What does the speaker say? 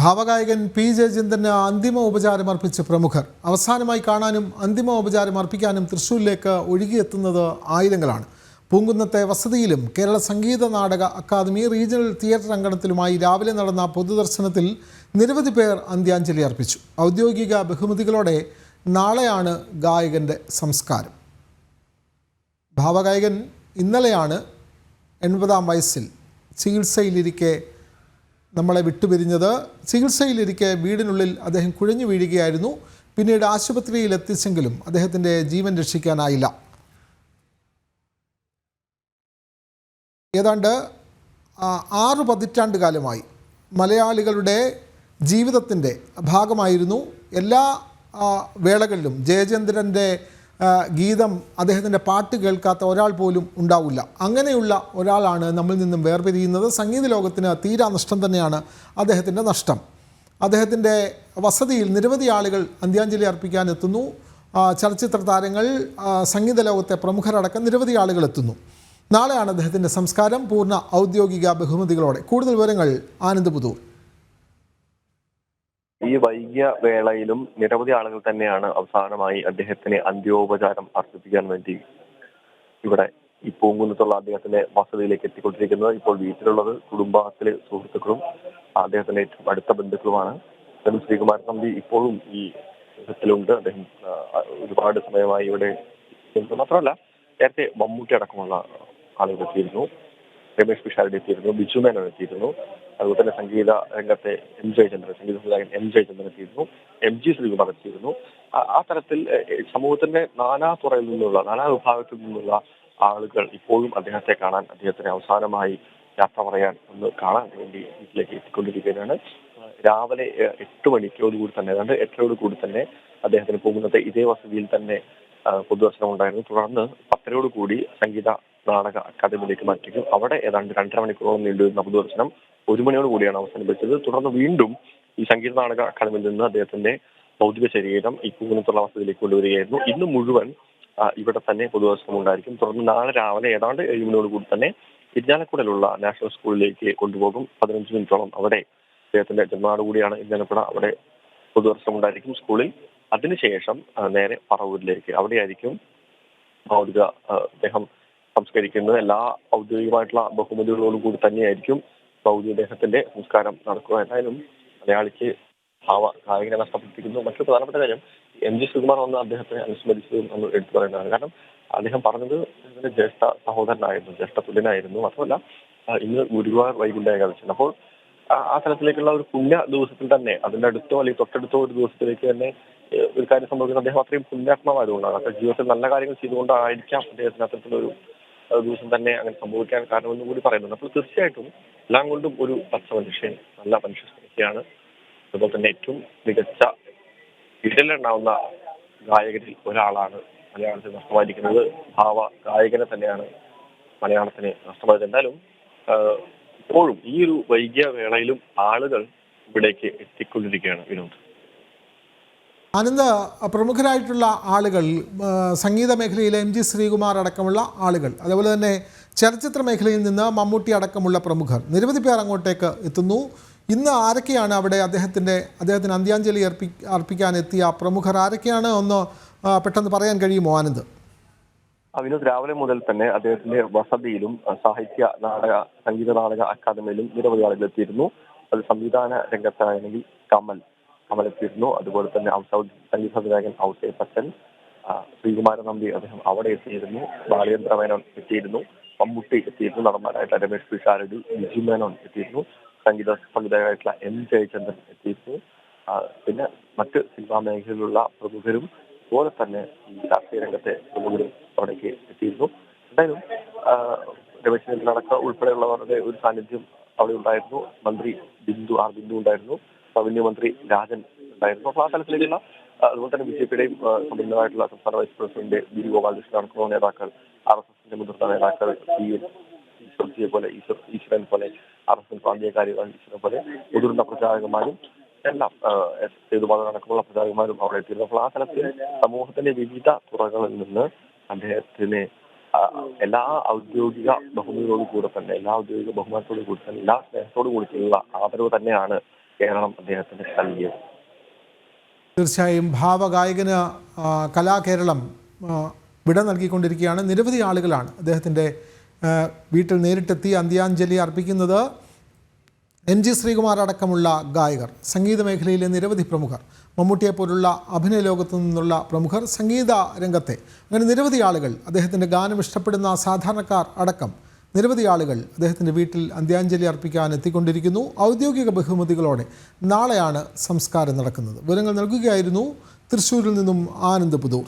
ഭാവഗായകൻ P ജയചന്ദ്രന് അന്തിമ ഉപചാരമർപ്പിച്ച് പ്രമുഖർ. അവസാനമായി കാണാനും അന്തിമ ഉപചാരമർപ്പിക്കാനും തൃശ്ശൂരിലേക്ക് ഒഴുകിയെത്തുന്നത് ആയിരങ്ങളാണ്. പൂങ്കുന്നത്തെ വസതിയിലും Kerala Sangeetha Nataka academy regional theatre അങ്കണത്തിലുമായി രാവിലെ നടന്ന പൊതുദർശനത്തിൽ നിരവധി പേർ അന്ത്യാഞ്ജലി അർപ്പിച്ചു. ഔദ്യോഗിക ബഹുമതികളോടെ നാളെയാണ് ഗായകൻ്റെ സംസ്കാരം. ഭാവഗായകൻ ഇന്നലെയാണ് 80-ാം വയസ്സിൽ ചികിത്സയിലിരിക്കെ നമ്മളെ വിട്ടുപിരിഞ്ഞത്. ചികിത്സയിലിരിക്കെ വീടിനുള്ളിൽ അദ്ദേഹം കുഴഞ്ഞു വീഴുകയായിരുന്നു. പിന്നീട് ആശുപത്രിയിൽ എത്തിച്ചെങ്കിലും അദ്ദേഹത്തിൻ്റെ ജീവൻ രക്ഷിക്കാനായില്ല. ഏതാണ്ട് 6 പതിറ്റാണ്ട് കാലമായി മലയാളികളുടെ ജീവിതത്തിൻ്റെ ഭാഗമായിരുന്നു. എല്ലാ വേളകളിലും ജയചന്ദ്രൻ്റെ ഗീതം, അദ്ദേഹത്തിൻ്റെ പാട്ട് കേൾക്കാത്ത ഒരാൾ പോലും ഉണ്ടാവില്ല. അങ്ങനെയുള്ള ഒരാളാണ് നമ്മിൽ നിന്നും വേർപിരിയുന്നത്. സംഗീത ലോകത്തിന് തീരാ നഷ്ടം തന്നെയാണ് അദ്ദേഹത്തിൻ്റെ നഷ്ടം. അദ്ദേഹത്തിൻ്റെ വസതിയിൽ നിരവധി ആളുകൾ അന്ത്യാഞ്ജലി അർപ്പിക്കാൻ എത്തുന്നു. ചലച്ചിത്ര താരങ്ങൾ, സംഗീത ലോകത്തെ പ്രമുഖരടക്കം നിരവധി ആളുകൾ എത്തുന്നു. നാളെയാണ് അദ്ദേഹത്തിൻ്റെ സംസ്കാരം പൂർണ്ണ ഔദ്യോഗിക ബഹുമതികളോടെ. കൂടുതൽ വിവരങ്ങൾ ആനന്ദ് പുതൂർ. ഈ വൈകിയ വേളയിലും നിരവധി ആളുകൾ തന്നെയാണ് അവസാനമായി അദ്ദേഹത്തിന് അന്ത്യോപചാരം അർപ്പിക്കാൻ വേണ്ടി ഇവിടെ ഈ പൂങ്കുന്നത്തുള്ള അദ്ദേഹത്തിന്റെ വസതിയിലേക്ക് എത്തിക്കൊണ്ടിരിക്കുന്നത്. ഇപ്പോൾ വീട്ടിലുള്ളത് കുടുംബത്തിലെ സുഹൃത്തുക്കളും അദ്ദേഹത്തിന്റെ ഏറ്റവും അടുത്ത ബന്ധുക്കളുമാണ്. ശ്രീകുമാരൻ നമ്പി ഇപ്പോഴും ഈ ത്തിലുണ്ട്. അദ്ദേഹം ഒരുപാട് സമയമായി ഇവിടെ മാത്രമല്ല, നേരത്തെ മമ്മൂട്ടി അടക്കമുള്ള ആളുകൾ എത്തിയിരുന്നു, രമേശ് പിഷാരടി എത്തിയിരുന്നു, ബിജു മേനോൻ എത്തിയിരുന്നു, അതുപോലെ തന്നെ സംഗീത രംഗത്തെ സംഗീത സംവിധായകൻ എം ജയചന്ദ്രൻ എത്തിയിരുന്നു, MG ശ്രീകുമാർ എത്തിയിരുന്നു. ആ തരത്തിൽ സമൂഹത്തിന്റെ നാനാ തുറയിൽ നിന്നുള്ള, നാനാ വിഭാഗത്തിൽ നിന്നുള്ള ആളുകൾ ഇപ്പോഴും അദ്ദേഹത്തെ കാണാൻ, അദ്ദേഹത്തിന് അവസാനമായി യാത്ര പറയാൻ, ഒന്ന് കാണാൻ വേണ്ടി വീട്ടിലേക്ക് എത്തിക്കൊണ്ടിരിക്കുകയാണ്. രാവിലെ 8 മണിക്കോടുകൂടി തന്നെ, ഏതാണ്ട് 8:00 കൂടി തന്നെ അദ്ദേഹത്തിന് പോകുന്നത് ഇതേ വസതിയിൽ തന്നെ പൊതുദർശനം ഉണ്ടായിരുന്നു. തുടർന്ന് 10:00 കൂടി സംഗീത നാടക അക്കാദമിയിലേക്ക് മാറ്റിക്കും. അവിടെ ഏതാണ്ട് 2.5 മണിക്കൂറോളം നീണ്ടുവരുന്ന പൊതുദർശനം 1 മണിയോട് കൂടിയാണ് അവസാനിപ്പിച്ചത്. തുടർന്ന് വീണ്ടും ഈ സംഗീത നാടക അക്കാദമിയിൽ നിന്ന് അദ്ദേഹത്തിന്റെ ഭൗതിക ശരീരം ഈ പൂങ്കുന്നത്തുള്ള വസതിയിലേക്ക് കൊണ്ടുവരികയായിരുന്നു. ഇന്ന് മുഴുവൻ ഇവിടെ തന്നെ പൊതുദർശനം ഉണ്ടായിരിക്കും. തുടർന്ന് നാളെ രാവിലെ ഏതാണ്ട് 7 മണിയോട് കൂടി തന്നെ ഇരിഞ്ഞാലക്കുടയിലുള്ള നാഷണൽ സ്കൂളിലേക്ക് കൊണ്ടുപോകും. 15 മിനിറ്റോളം അവിടെ, അദ്ദേഹത്തിന്റെ ജന്മനാട് കൂടിയാണ് ഇരിഞ്ഞാലക്കുട, അവിടെ പൊതുദർശനം ഉണ്ടായിരിക്കും സ്കൂളിൽ. അതിനുശേഷം നേരെ പറവൂരിലേക്ക്, അവിടെയായിരിക്കും ഭൗതിക അദ്ദേഹം സംസ്കരിക്കുന്നത്. എല്ലാ ഔദ്യോഗികമായിട്ടുള്ള ബഹുമതികളോടും കൂടി തന്നെയായിരിക്കും ഭൗതിക അദ്ദേഹത്തിന്റെ സംസ്കാരം നടക്കുക. എന്തായാലും മലയാളിക്ക് ഗായകനെ നഷ്ടപ്പെട്ടിരിക്കുന്നു. മറ്റൊരു പ്രധാനപ്പെട്ട കാര്യം, MG ശ്രീകുമാർ വന്ന് അദ്ദേഹത്തെ അനുസ്മരിച്ചതും നമ്മൾ എടുത്തു പറയേണ്ടതാണ്. കാരണം അദ്ദേഹം പറഞ്ഞത് ഇതിന്റെ ജ്യേഷ്ഠ സഹോദരനായിരുന്നു, ജ്യേഷ്ഠ തുല്യനായിരുന്നു. മാത്രമല്ല, ഇന്ന് ഗുരുവായൂർ വൈകുണ്ഠ ഏകാദശി. അപ്പോൾ ആ തലത്തിലേക്കുള്ള ഒരു പുണ്യ ദിവസത്തിൽ തന്നെ, അതിന്റെ അടുത്തോ അല്ലെങ്കിൽ തൊട്ടടുത്തോ ഒരു ദിവസത്തിലേക്ക് തന്നെ ഒരു കാര്യം സംഭവിക്കുന്നത് അദ്ദേഹം അത്രയും പുണ്യാത്മാവായതുകൊണ്ടാണ്. അത്ര ജീവിതത്തിൽ നല്ല കാര്യങ്ങൾ ചെയ്തുകൊണ്ടായിരിക്കാം അദ്ദേഹത്തിന് അത്തരത്തിലൊരു ദിവസം തന്നെ അങ്ങനെ സംഭവിക്കാൻ കാരണമെന്നും കൂടി പറയുന്നുണ്ട്. അപ്പോൾ തീർച്ചയായിട്ടും എല്ലാം കൊണ്ടും ഒരു മനുഷ്യൻ, നല്ല മനുഷ്യ സ്നേഹിയാണ്. അതുപോലെ തന്നെ ഏറ്റവും മികച്ച വിരലിലുണ്ടാവുന്ന ഗായകരിൽ ഒരാളാണ് മലയാളത്തിൽ നഷ്ടമായിരിക്കുന്നത്. ഗായകനെ തന്നെയാണ് മലയാളത്തിന് നഷ്ടമായത്. എന്തായാലും ഇപ്പോഴും ഈ ഒരു വൈകിയ വേളയിലും ആളുകൾ ഇവിടേക്ക് എത്തിക്കൊണ്ടിരിക്കുകയാണ്. വിനോദ്, ആനന്ദ, പ്രമുഖരായിട്ടുള്ള ആളുകൾ, സംഗീത മേഖലയിലെ MG ശ്രീകുമാർ അടക്കമുള്ള ആളുകൾ, അതുപോലെ തന്നെ ചലച്ചിത്ര മേഖലയിൽ നിന്ന് മമ്മൂട്ടി അടക്കമുള്ള പ്രമുഖർ, നിരവധി പേർ അങ്ങോട്ടേക്ക് എത്തുന്നു. ഇന്ന് ആരൊക്കെയാണ് അവിടെ അദ്ദേഹത്തിന് അന്ത്യാഞ്ജലി അർപ്പിക്കാൻ എത്തിയ പ്രമുഖർ ആരൊക്കെയാണ്? ഒന്ന് പെട്ടെന്ന് പറയാൻ കഴിയുമോ ആനന്ദ്? വിനോദ്, രാവിലെ മുതൽ തന്നെ അദ്ദേഹത്തിന്റെ വസതിയിലും സംഗീത നാടക അക്കാദമിയിലും നിരവധി ആളുകൾ എത്തിയിരുന്നു. അത് സംവിധാന രംഗത്താണെങ്കിൽ കമൽ എത്തിയിരുന്നു. അതുപോലെ തന്നെ സംഗീത സംവിധായകൻ ഔസേ പച്ചൻ, ശ്രീകുമാരൻ നമ്പി അദ്ദേഹം അവിടെ എത്തിയിരുന്നു, ബാലചന്ദ്ര മേനോൻ എത്തിയിരുന്നു, മമ്മൂട്ടി എത്തിയിരുന്നു, നടന്മാരായിട്ടുള്ള രമേശ് പിഷാരടി, ബിജു മേനോൻ എത്തിയിരുന്നു, സംഗീത സംവിധായകരായിട്ടുള്ള M ജയചന്ദ്രൻ എത്തിയിരുന്നു. പിന്നെ മറ്റ് സിനിമാ മേഖലയിലുള്ള പ്രമുഖരും അതുപോലെ തന്നെ ഈ രാഷ്ട്രീയ രംഗത്തെ പ്രമുഖരും അവിടേക്ക് എത്തിയിരുന്നു. എന്തായാലും രമേശ് ചെന്നിത്തല ഉൾപ്പെടെയുള്ളവരുടെ ഒരു സാന്നിധ്യം അവിടെ ഉണ്ടായിരുന്നു. മന്ത്രി ബിന്ദു ഉണ്ടായിരുന്നു, റവന്യൂ മന്ത്രി രാജൻ ഉണ്ടായിരുന്നു. അപ്പോൾ ആ തലത്തിലേക്കുള്ള, അതുപോലെ തന്നെ BJPയുടെയും സമ്പന്നമായിട്ടുള്ള സംസ്ഥാന വൈസ് പ്രസിഡന്റ് BD ഗോപാലകൃഷ്ണൻ അടക്കമുള്ള നേതാക്കൾ, RSSന്റെ മുതിർന്ന നേതാക്കൾ, ഈശ്വരൻ പോലെ RSS പ്രാന്തീയ കാര്യങ്ങൾ ഈശ്വരൻ പോലെ മുതിർന്ന പ്രചാരകന്മാരും എല്ലാം, സേതുമാധവൻ അടക്കമുള്ള പ്രചാരകന്മാരും അവിടെ എത്തിയിരുന്നു. അപ്പോൾ ആ തലത്തിൽ സമൂഹത്തിന്റെ വിവിധ തുറകളിൽ നിന്ന് അദ്ദേഹത്തിന് എല്ലാ ഔദ്യോഗിക ബഹുമതിയോടും കൂടെ തന്നെ, എല്ലാ ഔദ്യോഗിക ബഹുമാനത്തോടും കൂടി തന്നെ, എല്ലാ സ്നേഹത്തോടു കൂടിയുള്ള ആദരവ് തന്നെയാണ് കേരളം അദ്ദേഹത്തിന് നൽകിയത്. തീർച്ചയായും ഭാവഗായകന് കലാകേരളം വിട നൽകിക്കൊണ്ടിരിക്കുകയാണ്. നിരവധി ആളുകളാണ് അദ്ദേഹത്തിൻ്റെ വീട്ടിൽ നേരിട്ടെത്തി അന്ത്യാഞ്ജലി അർപ്പിക്കുന്നത്. NG ശ്രീകുമാർ അടക്കമുള്ള ഗായകർ, സംഗീത മേഖലയിലെ നിരവധി പ്രമുഖർ, മമ്മൂട്ടിയെപ്പോലുള്ള അഭിനയ ലോകത്തു നിന്നുള്ള പ്രമുഖർ, സംഗീത രംഗത്തെ അങ്ങനെ നിരവധി ആളുകൾ, അദ്ദേഹത്തിൻ്റെ ഗാനം ഇഷ്ടപ്പെടുന്ന സാധാരണക്കാർ അടക്കം നിരവധി ആളുകൾ അദ്ദേഹത്തിൻ്റെ വീട്ടിൽ അന്ത്യാഞ്ജലി അർപ്പിക്കാൻ എത്തിക്കൊണ്ടിരിക്കുന്നു. ഔദ്യോഗിക ബഹുമതികളോടെ നാളെയാണ് സംസ്കാരം നടക്കുന്നത്. വിവരങ്ങൾ നൽകുകയായിരുന്നു തൃശ്ശൂരിൽ നിന്നും ആനന്ദ് പുതൂർ.